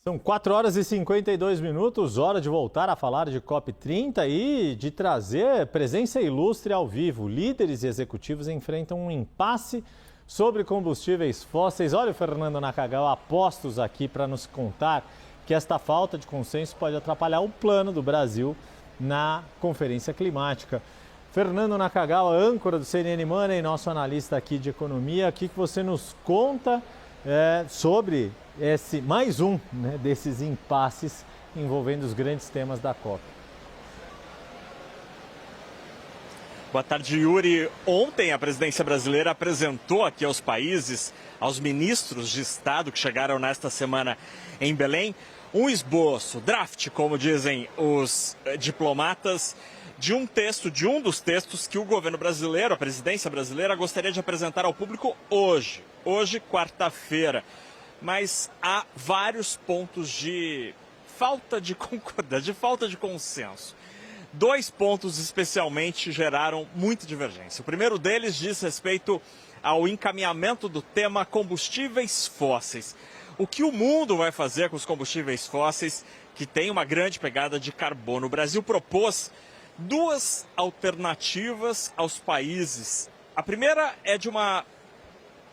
São 4 horas e 52 minutos, hora de voltar a falar de COP30 e de trazer presença ilustre ao vivo. Líderes e executivos enfrentam um impasse sobre combustíveis fósseis. Olha o Fernando Nakagawa a postos aqui para nos contar que esta falta de consenso pode atrapalhar o plano do Brasil na Conferência Climática. Fernando Nakagawa, âncora do CNN Money, nosso analista aqui de economia, o que você nos conta sobre esse mais um desses impasses envolvendo os grandes temas da COP? Boa tarde, Yuri. Ontem a presidência brasileira apresentou aqui aos países, aos ministros de Estado que chegaram nesta semana em Belém, um esboço, draft, como dizem os diplomatas, de um dos textos que o governo brasileiro, a presidência brasileira, gostaria de apresentar ao público hoje, quarta-feira. Mas há vários pontos de falta de concordância, de falta de consenso. 2 pontos especialmente geraram muita divergência. O primeiro deles diz respeito ao encaminhamento do tema combustíveis fósseis. O que o mundo vai fazer com os combustíveis fósseis que têm uma grande pegada de carbono? O Brasil propôs 2 alternativas aos países. A primeira é de uma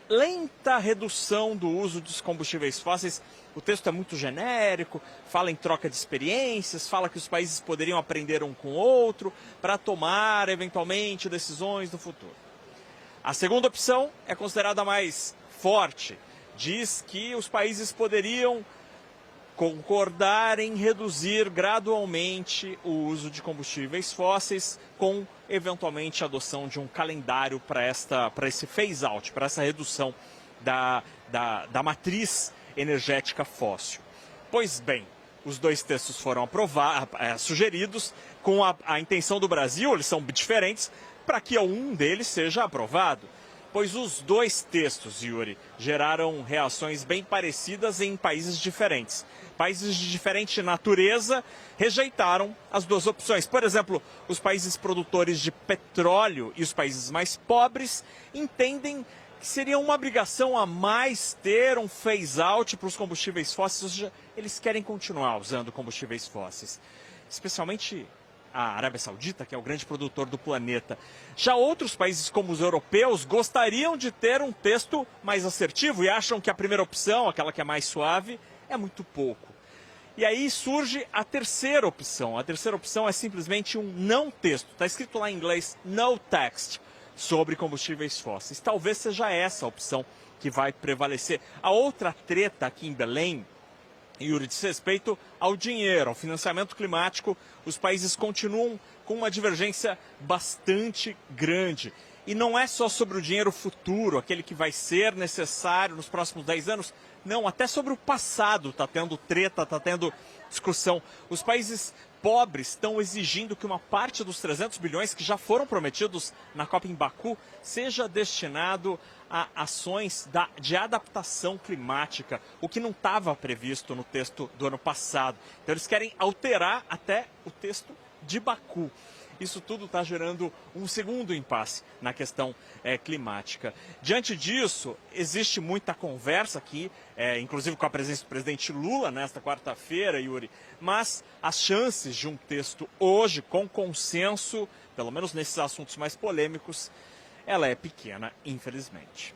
lenta redução do uso dos combustíveis fósseis. O texto é muito genérico, fala em troca de experiências, fala que os países poderiam aprender um com o outro para tomar, eventualmente, decisões no futuro. A segunda opção é considerada mais forte. Diz que os países poderiam concordar em reduzir gradualmente o uso de combustíveis fósseis com, eventualmente, a adoção de um calendário para esse phase-out, para essa redução da matriz energética fóssil. Pois bem, os 2 textos foram sugeridos com a intenção do Brasil, eles são diferentes, para que um deles seja aprovado. Pois os 2 textos, Yuri, geraram reações bem parecidas em países diferentes. Países de diferente natureza rejeitaram as 2 opções. Por exemplo, os países produtores de petróleo e os países mais pobres entendem que seria uma obrigação a mais ter um phase-out para os combustíveis fósseis, ou seja, eles querem continuar usando combustíveis fósseis. Especialmente a Arábia Saudita, que é o grande produtor do planeta. Já outros países, como os europeus, gostariam de ter um texto mais assertivo e acham que a primeira opção, aquela que é mais suave, é muito pouco. E aí surge a terceira opção. A terceira opção é simplesmente um não texto. Está escrito lá em inglês, no text, sobre combustíveis fósseis. Talvez seja essa a opção que vai prevalecer. A outra treta aqui em Belém, Yuri, diz respeito ao dinheiro, ao financiamento climático. Os países continuam com uma divergência bastante grande. E não é só sobre o dinheiro futuro, aquele que vai ser necessário nos próximos 10 anos. Não, até sobre o passado está tendo treta, está tendo discussão. Os países pobres estão exigindo que uma parte dos 300 bilhões que já foram prometidos na COP em Baku seja destinado a ações de adaptação climática, o que não estava previsto no texto do ano passado. Então eles querem alterar até o texto de Baku. Isso tudo está gerando um segundo impasse na questão climática. Diante disso, existe muita conversa aqui, inclusive com a presença do presidente Lula nesta quarta-feira, Yuri, mas as chances de um texto hoje com consenso, pelo menos nesses assuntos mais polêmicos, ela é pequena, infelizmente.